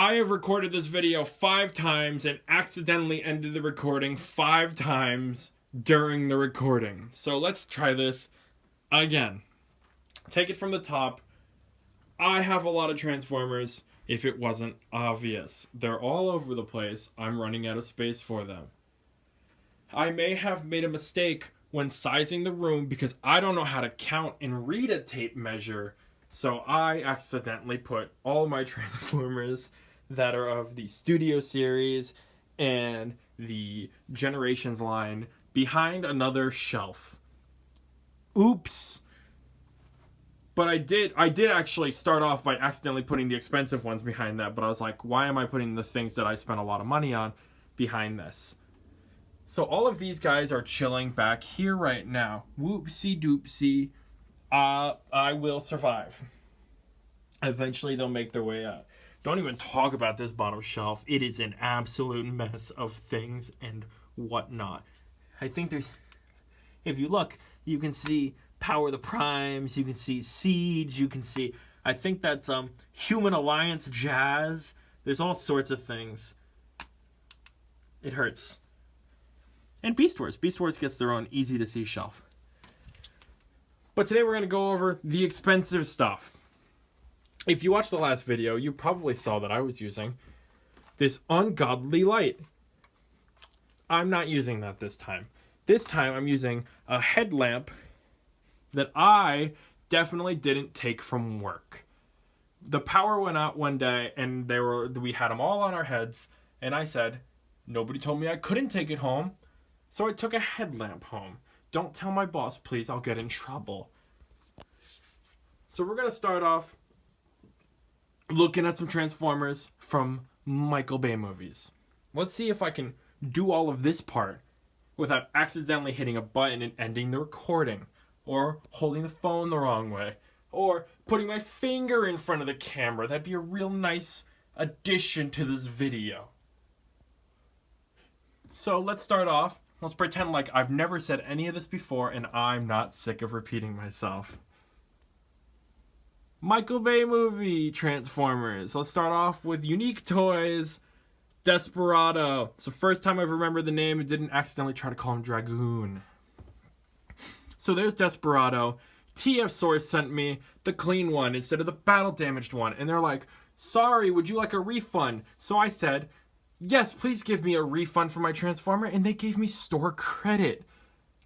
I have recorded this video 5 times and accidentally ended the recording 5 times during the recording. So let's try this again. Take it from the top. I have a lot of Transformers, if it wasn't obvious. They're all over the place. I'm running out of space for them. I may have made a mistake when sizing the room because I don't know how to count and read a tape measure. So I accidentally put all my Transformers that are of the Studio Series and the Generations line behind another shelf. Oops. But I did actually start off by accidentally putting the expensive ones behind that, but I was like, why am I putting the things that I spent a lot of money on behind this? So all of these guys are chilling back here right now. Whoopsie doopsie. I will survive. Eventually they'll make their way out. Don't even talk about this bottom shelf. It is an absolute mess of things and whatnot. I think there's... If you look, you can see Power the Primes, you can see Siege, you can see... I think that's Human Alliance Jazz. There's all sorts of things. It hurts. And Beast Wars. Beast Wars gets their own easy-to-see shelf. But today we're going to go over the expensive stuff. If you watched the last video, you probably saw that I was using this ungodly light. I'm not using that this time. This time I'm using a headlamp that I definitely didn't take from work. The power went out one day and we had them all on our heads, and I said, nobody told me I couldn't take it home, so I took a headlamp home. Don't tell my boss, please, I'll get in trouble. So we're going to start off looking at some Transformers from Michael Bay movies. Let's see if I can do all of this part without accidentally hitting a button and ending the recording, or holding the phone the wrong way, or putting my finger in front of the camera. That'd be a real nice addition to this video. So let's start off. Let's pretend like I've never said any of this before and I'm not sick of repeating myself. Michael Bay movie Transformers. Let's start off with Unique Toys Desperado. It's the first time I've remembered the name and didn't accidentally try to call him Dragoon. So there's Desperado. TF Source sent me the clean one instead of the battle damaged one. And they're like, sorry, would you like a refund? So I said, yes, please give me a refund for my Transformer, and they gave me store credit.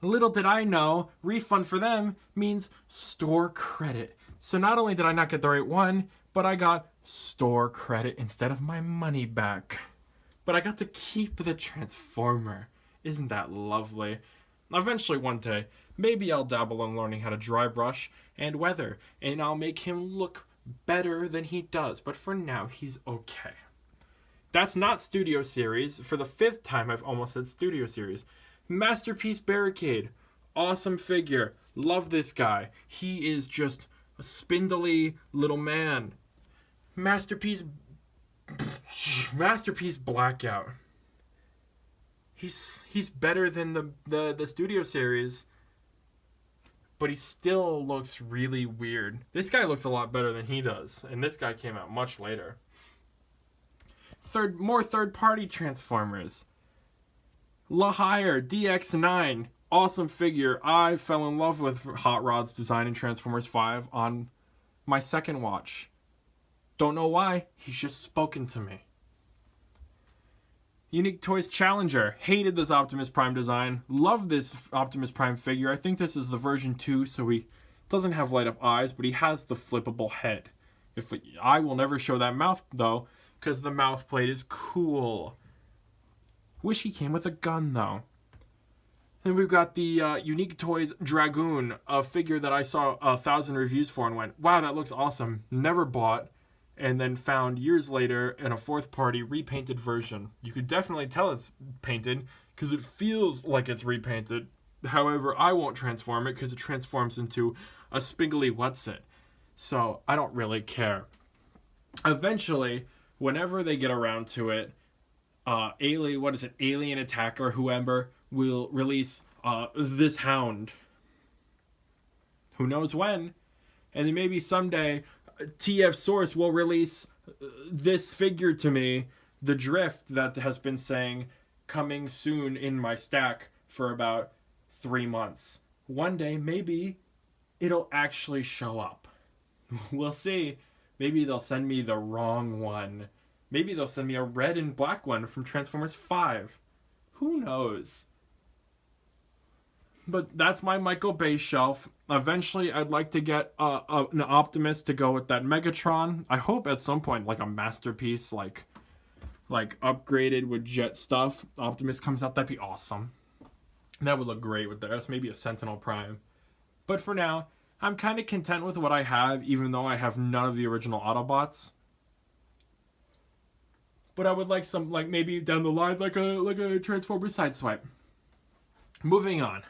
Little did I know, refund for them means store credit. So not only did I not get the right one, but I got store credit instead of my money back. But I got to keep the Transformer. Isn't that lovely? Eventually one day, maybe I'll dabble in learning how to dry brush and weather, and I'll make him look better than he does. But for now, he's okay. That's not Studio Series. For the 5th time, I've almost said Studio Series. Masterpiece Barricade. Awesome figure. Love this guy. He is just a spindly little man. Masterpiece Blackout. He's better than the Studio Series, but he still looks really weird. This guy looks a lot better than he does, and this guy came out much later. More third-party Transformers. La Hire DX9. Awesome figure. I fell in love with Hot Rod's design in Transformers 5 on my second watch. Don't know why. He's just spoken to me. Unique Toys Challenger. Hated this Optimus Prime design. Love this Optimus Prime figure. I think this is the version 2, so he doesn't have light-up eyes, but he has the flippable head. I will never show that mouth, though, because the mouth plate is cool. Wish he came with a gun, though. Then we've got the Unique Toys Dragoon, a figure that I saw 1,000 reviews for and went, wow, that looks awesome. Never bought, and then found years later in a 4th-party repainted version. You could definitely tell it's painted because it feels like it's repainted. However, I won't transform it because it transforms into a spingly what's-it. So I don't really care. Eventually, whenever they get around to it, Alien Attack or whoever will release this Hound. Who knows when? And then maybe someday TF Source will release this figure to me, the Drift, that has been saying coming soon in my stack for about 3 months. One day, maybe it'll actually show up. We'll see. Maybe they'll send me the wrong one. Maybe they'll send me a red and black one from Transformers 5. Who knows? But that's my Michael Bay shelf. Eventually, I'd like to get an Optimus to go with that Megatron. I hope at some point, like a masterpiece, like upgraded with jet stuff, Optimus comes out. That'd be awesome. That would look great with this. Maybe a Sentinel Prime. But for now, I'm kind of content with what I have, even though I have none of the original Autobots. But I would like some, like maybe down the line, like a Transformer Sideswipe. Moving on.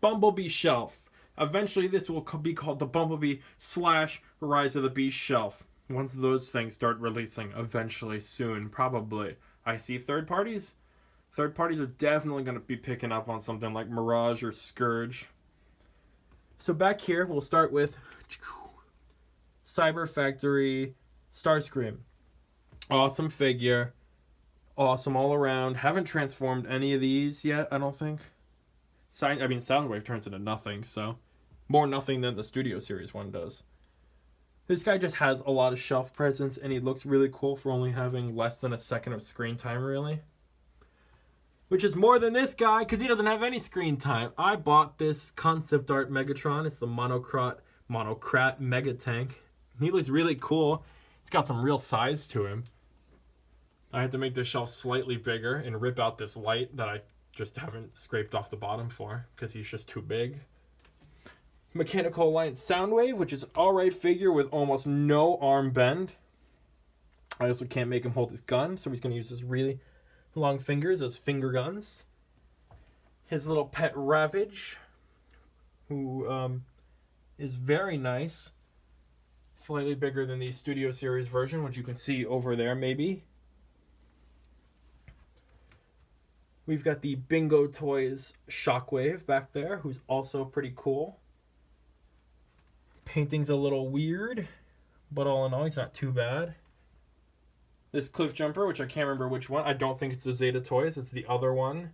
Bumblebee shelf. Eventually, this will be called the Bumblebee / Rise of the Beast shelf. Once those things start releasing, eventually, soon, probably. I see third parties. Third parties are definitely going to be picking up on something like Mirage or Scourge. So back here, we'll start with Cyber Factory Starscream. Awesome figure. Awesome all around. Haven't transformed any of these yet, I don't think. Soundwave turns into nothing, so more nothing than the Studio Series one does. This guy just has a lot of shelf presence, and he looks really cool for only having less than a second of screen time, really. Which is more than this guy, because he doesn't have any screen time. I bought this concept art Megatron. It's the Monocrat Mega Tank. He looks really cool. He's got some real size to him. I had to make this shelf slightly bigger and rip out this light that I just haven't scraped off the bottom for because he's just too big. Mechanical Alliance Soundwave, which is an alright figure with almost no arm bend. I also can't make him hold his gun, so he's going to use his really long fingers as finger guns. His little pet Ravage, who is very nice. Slightly bigger than the Studio Series version, which you can see over there, maybe. We've got the Bingo Toys Shockwave back there, who's also pretty cool. Painting's a little weird, but all in all, he's not too bad. This Cliff Jumper, which I can't remember which one. I don't think it's the Zeta Toys. It's the other one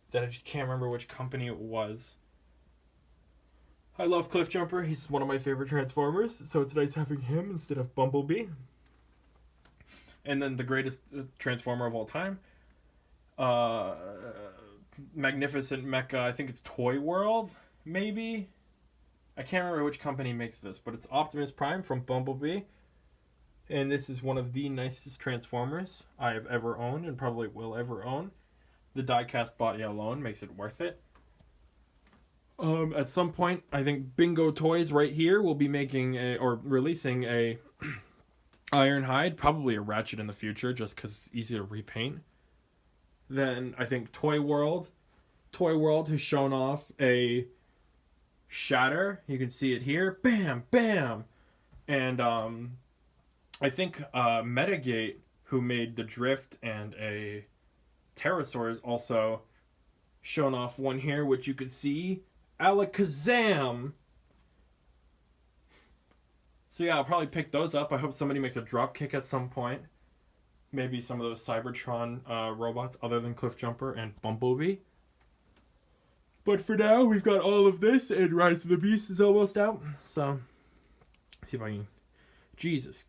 that I just can't remember which company it was. I love Cliff Jumper. He's one of my favorite Transformers, so it's nice having him instead of Bumblebee. And then the greatest Transformer of all time, Magnificent Mecha, I think it's Toy World, maybe? I can't remember which company makes this, but it's Optimus Prime from Bumblebee. And this is one of the nicest Transformers I have ever owned and probably will ever own. The die-cast body alone makes it worth it. At some point, I think Bingo Toys right here will be making releasing a Ironhide, probably a Ratchet in the future, just because it's easy to repaint. Then I think Toy World has shown off a Shatter. You can see it here. Bam, bam. And I think Metagate, who made the Drift and a Pterosaur, is also shown off one here, which you could see. Alakazam! So yeah, I'll probably pick those up. I hope somebody makes a dropkick at some point. Maybe some of those Cybertron robots other than Cliff Jumper and Bumblebee. But for now, we've got all of this, and Rise of the Beast is almost out. So, let's see if I can... Jesus. Is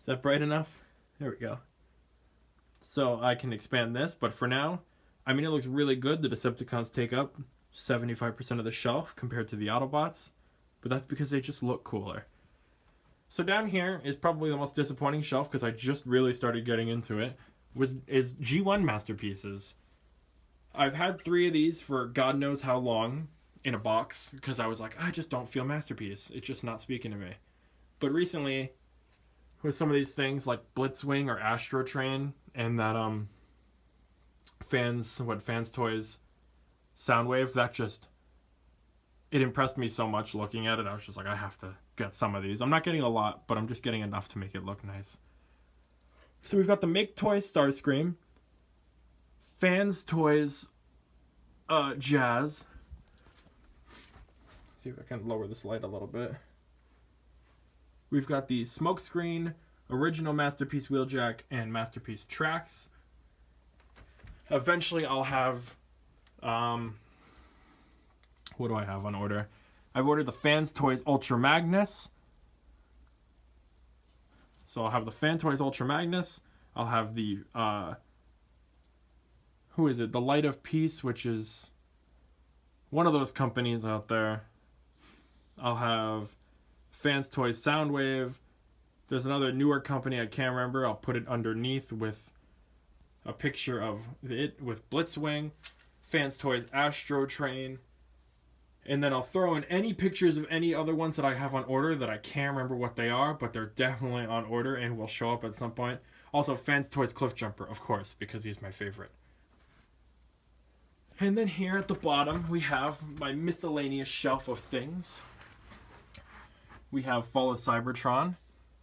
that bright enough? There we go. So I can expand this, but for now, I mean, it looks really good. The Decepticons take up 75% of the shelf compared to the Autobots, but that's because they just look cooler. So down here is probably the most disappointing shelf, because I just really started getting into it, is G1 Masterpieces. I've had 3 of these for God knows how long in a box, because I was like, I just don't feel Masterpiece. It's just not speaking to me. But recently, with some of these things like Blitzwing or Astro Train, and that Fans Toys Soundwave, that just, it impressed me so much looking at it. I was just like, I have to get some of these. I'm not getting a lot, but I'm just getting enough to make it look nice. So we've got the Make Toys Starscream, Fans Toys Jazz. See see if I can lower this light a little bit. We've got the Smokescreen, original Masterpiece Wheeljack, and Masterpiece Tracks. Eventually I'll have, what do I have on order? I've ordered the Fans Toys Ultra Magnus. So I'll have the Fan Toys Ultra Magnus. I'll have the, who is it? The Light of Peace, which is one of those companies out there. I'll have Fans Toys Soundwave. There's another newer company I can't remember. I'll put it underneath with a picture of it with Blitzwing. Fans Toys Astro Train. And then I'll throw in any pictures of any other ones that I have on order that I can't remember what they are, but they're definitely on order and will show up at some point. Also, Fans Toys Cliffjumper, of course, because he's my favorite. And then here at the bottom, we have my miscellaneous shelf of things. We have Fall of Cybertron,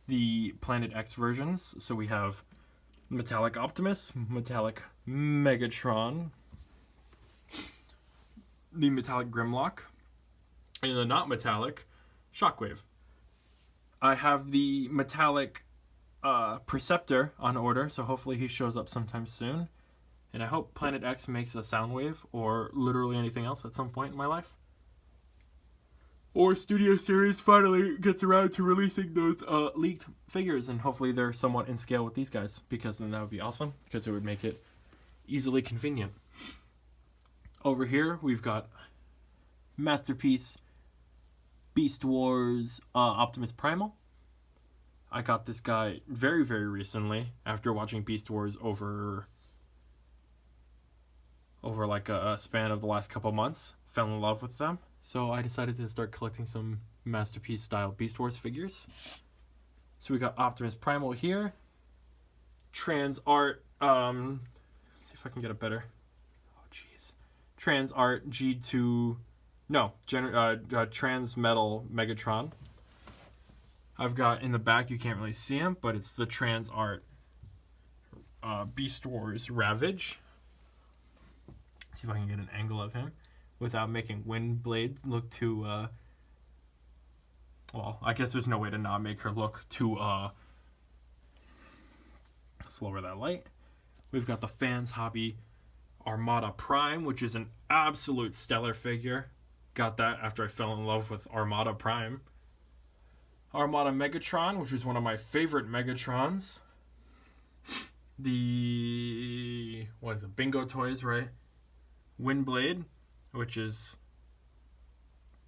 the Planet X versions. So we have Metallic Optimus, Metallic Megatron, the Metallic Grimlock, and the not metallic Shockwave. I have the Metallic Perceptor on order, so hopefully he shows up sometime soon. And I hope Planet X makes a Soundwave or literally anything else at some point in my life. Or Studio Series finally gets around to releasing those leaked figures, and hopefully they're somewhat in scale with these guys, because then that would be awesome, because it would make it easily convenient. Over here, we've got Masterpiece Beast Wars Optimus Primal. I got this guy very, very recently after watching Beast Wars over like a span of the last couple months. Fell in love with them. So I decided to start collecting some Masterpiece style Beast Wars figures. So we got Optimus Primal here. Trans Art, see if I can get it better. Oh jeez. Trans Art G2, no, Trans Metal Megatron. I've got in the back, you can't really see him, but it's the Trans Art Beast Wars Ravage. See if I can get an angle of him without making Windblade look too, well, I guess there's no way to not make her look too, let's lower that light. We've got the Fans Hobby Armada Prime, which is an absolute stellar figure. Got that after I fell in love with Armada Prime. Armada Megatron, which is one of my favorite Megatrons. The, what is it, Bingo Toys, right? Windblade, which is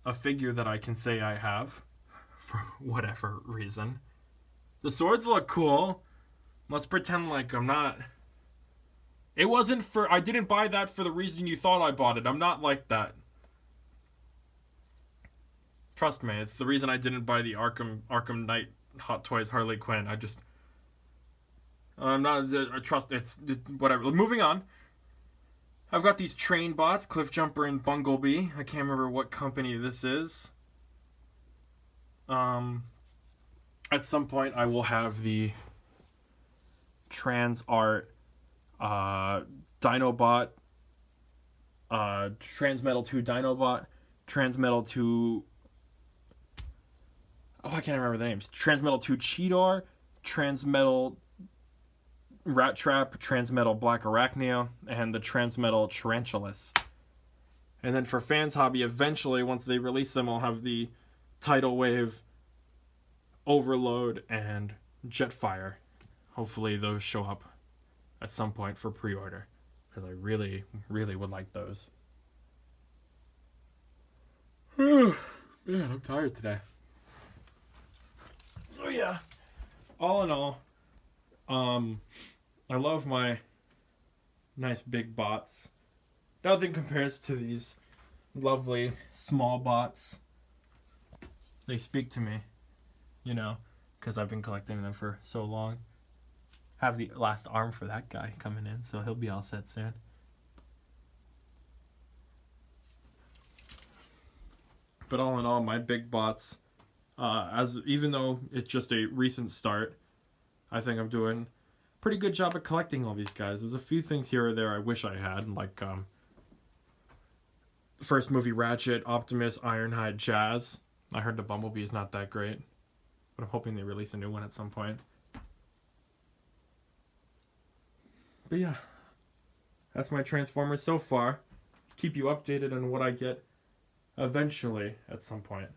a figure that I can say I have for whatever reason. The swords look cool. Let's pretend like I'm not... It wasn't for... I didn't buy that for the reason you thought I bought it. I'm not like that. Trust me, it's the reason I didn't buy the Arkham Knight Hot Toys Harley Quinn. I'm not... I trust... It's... whatever. Moving on. I've got these train bots, Cliffjumper and Bumblebee. I can't remember what company this is. At some point, I will have the Trans Art Dinobot, Transmetal 2 Dinobot, Transmetal 2... Oh, I can't remember the names. Transmetal 2 Cheetor, Transmetal Rat Trap, Transmetal Black Arachnia, and the Transmetal Tarantulas. And then for Fans Hobby, eventually, once they release them, I'll have the Tidal Wave, Overload, and Jetfire. Hopefully those show up at some point for pre-order, because I really, really would like those. Man, I'm tired today. So yeah, all in all, I love my nice big bots. Nothing compares to these lovely small bots. They speak to me, you know, because I've been collecting them for so long. Have the last arm for that guy coming in, so he'll be all set soon. But all in all, my big bots, even though it's just a recent start, I think I'm doing a pretty good job at collecting all these guys. There's a few things here or there I wish I had, like First movie Ratchet, Optimus, Ironhide, Jazz. I heard the Bumblebee is not that great, but I'm hoping they release a new one at some point. But yeah, that's my Transformers so far. Keep you updated on what I get eventually at some point.